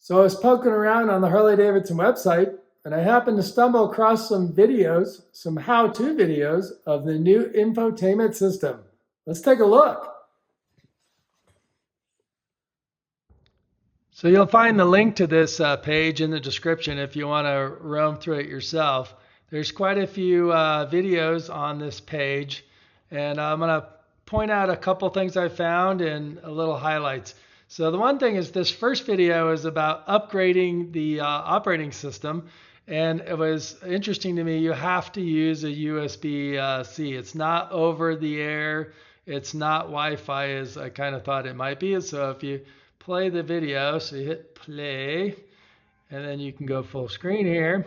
So I was poking around on the Harley Davidson website and I happened to stumble across some videos, some how-to videos of the new infotainment system. Let's take a look. So you'll find the link to this page in the description if you want to roam through it yourself. There's quite a few videos on this page, and I'm going to point out a couple things I found and a little highlights. So the one thing is this first video is about upgrading the operating system, and it was interesting to me. You have to use a USB-C. It's not over the air. It's not Wi-Fi as I kind of thought it might be. So if you play the video, so you hit play, and then you can go full screen here.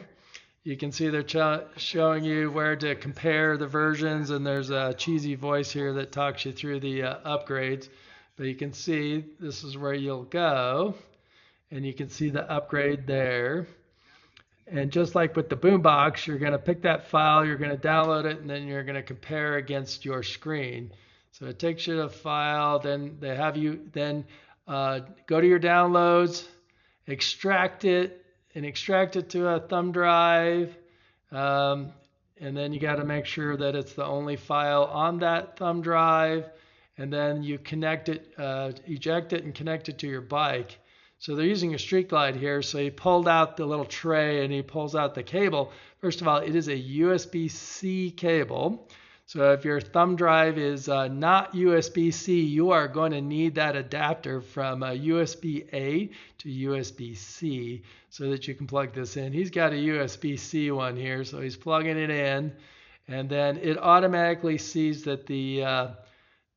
You can see they're showing you where to compare the versions, and there's a cheesy voice here that talks you through the upgrades. But you can see this is where you'll go, and you can see the upgrade there. And just like with the boombox, you're going to pick that file, you're going to download it, and then you're going to compare against your screen. So it takes you to a file, then they have you then go to your downloads, extract it to a thumb drive, and then you got to make sure that it's the only file on that thumb drive, and then you connect it, eject it and connect it to your bike. So they're using a Street Glide here, so he pulled out the little tray and he pulls out the cable. First of all, it is a USB-C cable. So if your thumb drive is not USB-C, you are going to need that adapter from USB-A to USB-C so that you can plug this in. He's got a USB-C one here, so he's plugging it in, and then it automatically sees that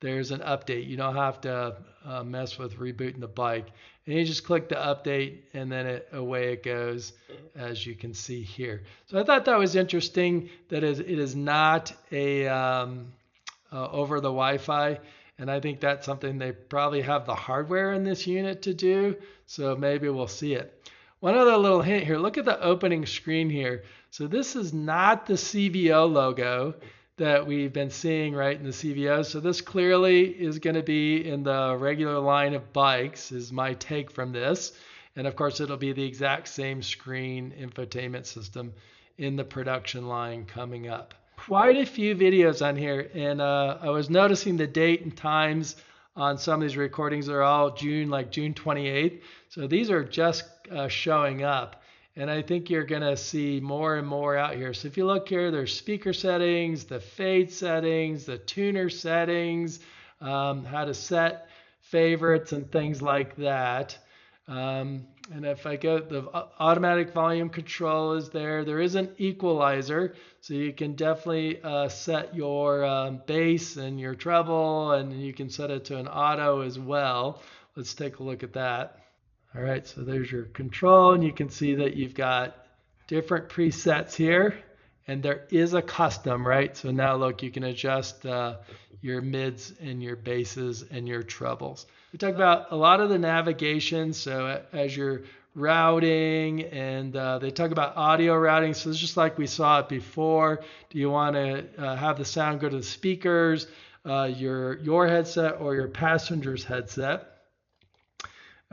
there's an update. You don't have to mess with rebooting the bike. And you just click the update, and then away it goes, as you can see here. So I thought that was interesting that it is not a over the Wi-Fi, and I think that's something they probably have the hardware in this unit to do, so maybe we'll see it. One other little hint here, look at the opening screen here. So this is not the CVO logo that we've been seeing right in the CVO. So this clearly is going to be in the regular line of bikes, is my take from this. And of course, it'll be the exact same screen infotainment system in the production line coming up. Quite a few videos on here, and I was noticing the date and times on some of these recordings are all June, like June 28th. So these are just showing up. And I think you're going to see more and more out here. So if you look here, there's speaker settings, the fade settings, the tuner settings, how to set favorites and things like that. And if I go, the automatic volume control is there. There is an equalizer, so you can definitely set your bass and your treble, and you can set it to an auto as well. Let's take a look at that. All right, so there's your control, and you can see that you've got different presets here, and there is a custom, right? So now look, you can adjust your mids and your basses and your trebles. We talk about a lot of the navigation, so as you're routing, and they talk about audio routing, so it's just like we saw it before. Do you want to have the sound go to the speakers, your headset, or your passenger's headset?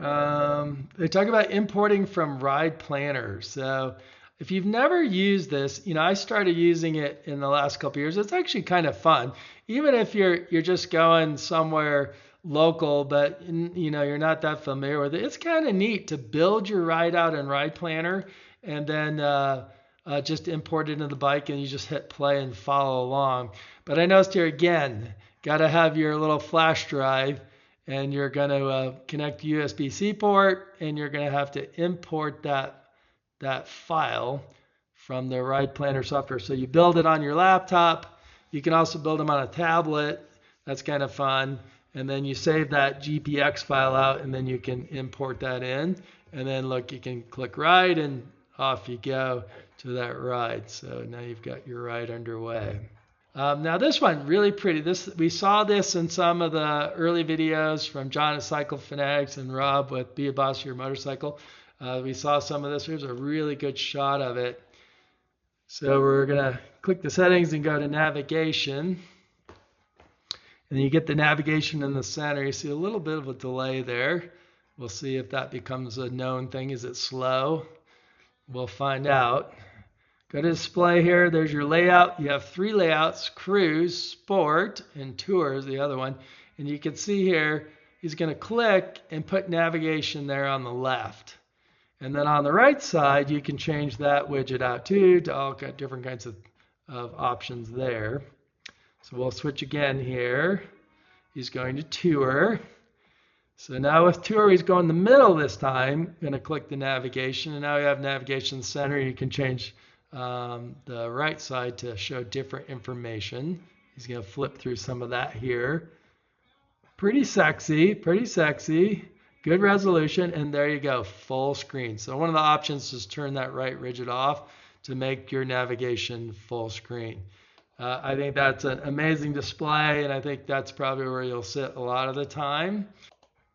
They talk about importing from Ride Planner. So if you've never used this, I started using it in the last couple of years. It's actually kind of fun, even if you're just going somewhere local, but you're not that familiar with it. It's kind of neat to build your ride out in Ride Planner and then just import it into the bike, and you just hit play and follow along. But I noticed here again, got to have your little flash drive, and you're going to connect the USB-C port, and you're going to have to import that file from the Ride Planner software. So you build it on your laptop. You can also build them on a tablet. That's kind of fun. And then you save that GPX file out, and then you can import that in. And then look, you can click ride, and off you go to that ride. So now you've got your ride underway. Now this one, really pretty. We saw this in some of the early videos from John at Cycle Fanatics and Rob with Be a Boss of Your Motorcycle. We saw some of this. Here's a really good shot of it. So we're going to click the settings and go to navigation. And you get the navigation in the center. You see a little bit of a delay there. We'll see if that becomes a known thing. Is it slow? We'll find out. Go to display here. There's your layout. You have 3 layouts: cruise, sport, and tour is the other one. And you can see here, he's going to click and put navigation there on the left. And then on the right side, you can change that widget out too to all different kinds of options there. So we'll switch again here. He's going to tour. So now with tour, he's going in the middle this time. I'm going to click the navigation, and now we have navigation center. You can change the right side to show different information. He's going to flip through some of that here. Pretty sexy, pretty sexy. Good resolution, and there you go, full screen. So one of the options is turn that right widget off to make your navigation full screen. I think that's an amazing display, and I think that's probably where you'll sit a lot of the time.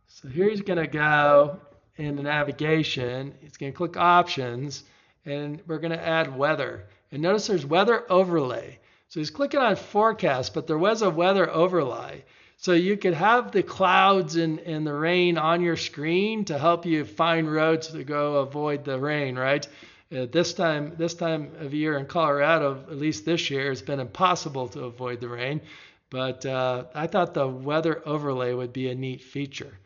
So here he's going to go in the navigation. He's going to click options, and we're going to add weather. And notice there's weather overlay. So he's clicking on forecast, but there was a weather overlay. So you could have the clouds and the rain on your screen to help you find roads to go avoid the rain, right? This time of year in Colorado, at least this year, it's been impossible to avoid the rain. But I thought the weather overlay would be a neat feature.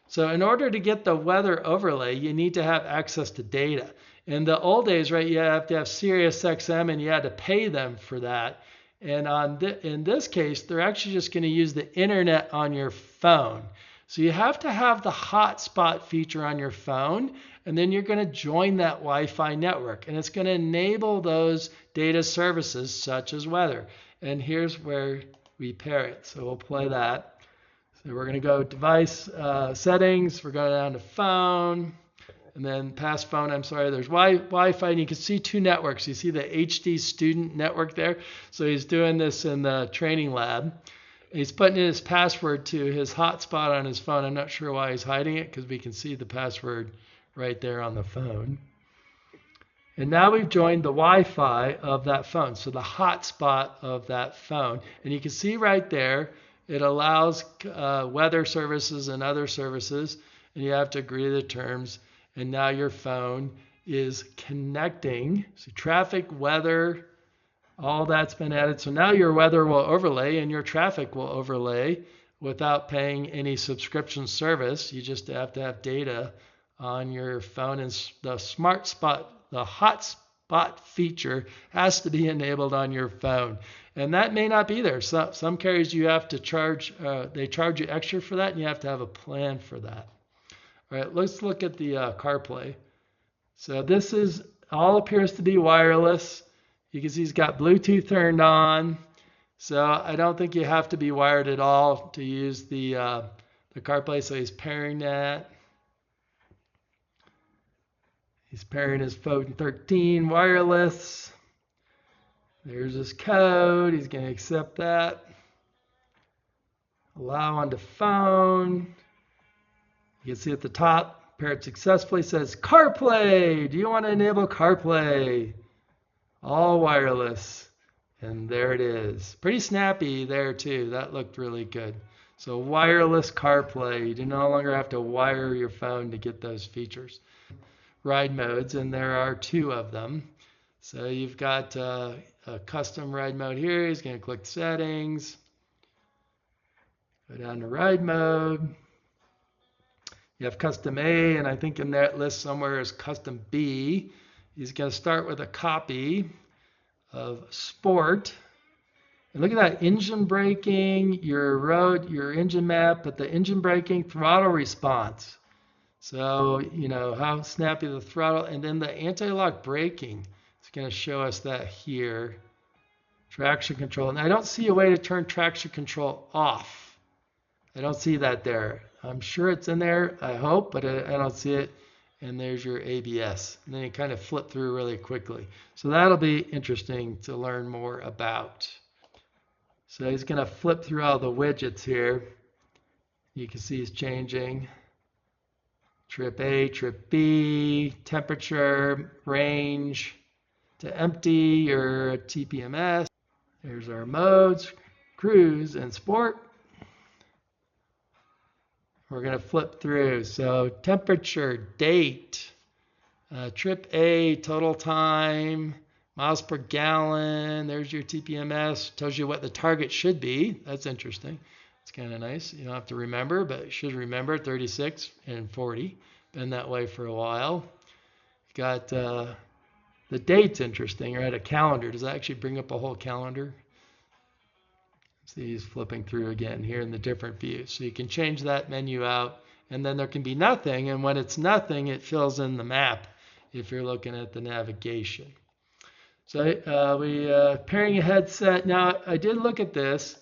So in order to get the weather overlay, you need to have access to data. In the old days, right, you have to have SiriusXM and you had to pay them for that. And in this case, they're actually just going to use the internet on your phone. So you have to have the hotspot feature on your phone, and then you're going to join that Wi-Fi network. And it's going to enable those data services such as weather. And here's where we pair it. So we'll play that. So we're going to go device settings. We're going down to phone. And then past phone, there's Wi-Fi, and you can see 2 networks. You see the HD student network there. So he's doing this in the training lab. He's putting in his password to his hotspot on his phone. I'm not sure why he's hiding it, because we can see the password right there on the phone. And now we've joined the Wi-Fi of that phone, so the hotspot of that phone. And you can see right there, it allows weather services and other services, and you have to agree to the terms. And now your phone is connecting. So traffic, weather, all that's been added. So now your weather will overlay and your traffic will overlay without paying any subscription service. You just have to have data on your phone. And the smart spot, the hotspot feature has to be enabled on your phone. And that may not be there. Some carriers you have to charge, they charge you extra for that, and you have to have a plan for that. All right, let's look at the CarPlay. So this all appears to be wireless. You can see he's got Bluetooth turned on. So I don't think you have to be wired at all to use the CarPlay. So he's pairing that. He's pairing his phone 13 wireless. There's his code. He's going to accept that. Allow on to phone. You can see at the top, paired successfully, says CarPlay. Do you want to enable CarPlay? All wireless. And there it is. Pretty snappy there too. That looked really good. So wireless CarPlay. You do no longer have to wire your phone to get those features. Ride modes, and there are 2 of them. So you've got a custom ride mode here. He's going to click settings. Go down to ride mode. You have custom A, and I think in that list somewhere is custom B. He's going to start with a copy of sport. And look at that, engine braking, your road, your engine map, but the engine braking, throttle response. So, you know, how snappy the throttle, and then the anti-lock braking. It's going to show us that here. Traction control. And I don't see a way to turn traction control off. I don't see that there. I'm sure it's in there, I hope, but I don't see it. And there's your ABS. And then you kind of flip through really quickly. So that'll be interesting to learn more about. So he's going to flip through all the widgets here. You can see he's changing. Trip A, trip B, temperature, range, to empty, your TPMS. There's our modes, cruise, and sport. We're going to flip through. So temperature, date, trip A, total time, miles per gallon. There's your TPMS. Tells you what the target should be. That's interesting. It's kind of nice. You don't have to remember, but you should remember 36 and 40. Been that way for a while. Got the date's interesting, right? A calendar. Does that actually bring up a whole calendar? See, he's flipping through again here in the different views. So you can change that menu out, and then there can be nothing. And when it's nothing, it fills in the map if you're looking at the navigation. So pairing a headset. Now, I did look at this,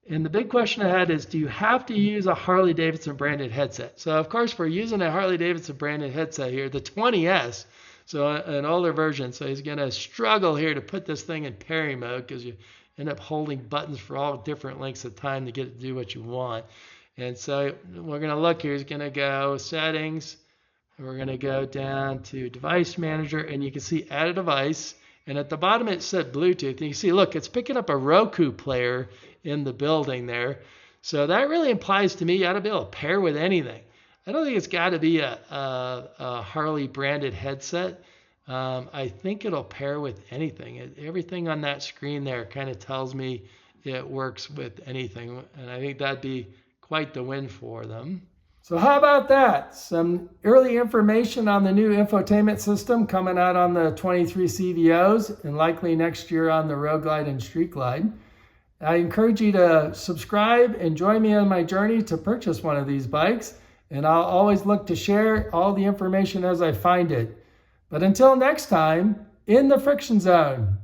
and the big question I had is, do you have to use a Harley Davidson branded headset? So, of course, we're using a Harley Davidson branded headset here, the 20S, so an older version. So he's going to struggle here to put this thing in pairing mode because you end up holding buttons for all different lengths of time to get it to do what you want. And so we're going to look here. He's going to go settings. We're going to go down to device manager, and you can see add a device. And at the bottom it said Bluetooth. And you see, look, it's picking up a Roku player in the building there. So that really implies to me you ought to be able to pair with anything. I don't think it's got to be a Harley branded headset. I think it'll pair with anything. Everything on that screen there kind of tells me it works with anything. And I think that'd be quite the win for them. So how about that? Some early information on the new infotainment system coming out on the 23 CVOs and likely next year on the Road Glide and Street Glide. I encourage you to subscribe and join me on my journey to purchase one of these bikes. And I'll always look to share all the information as I find it. But until next time, in the friction zone.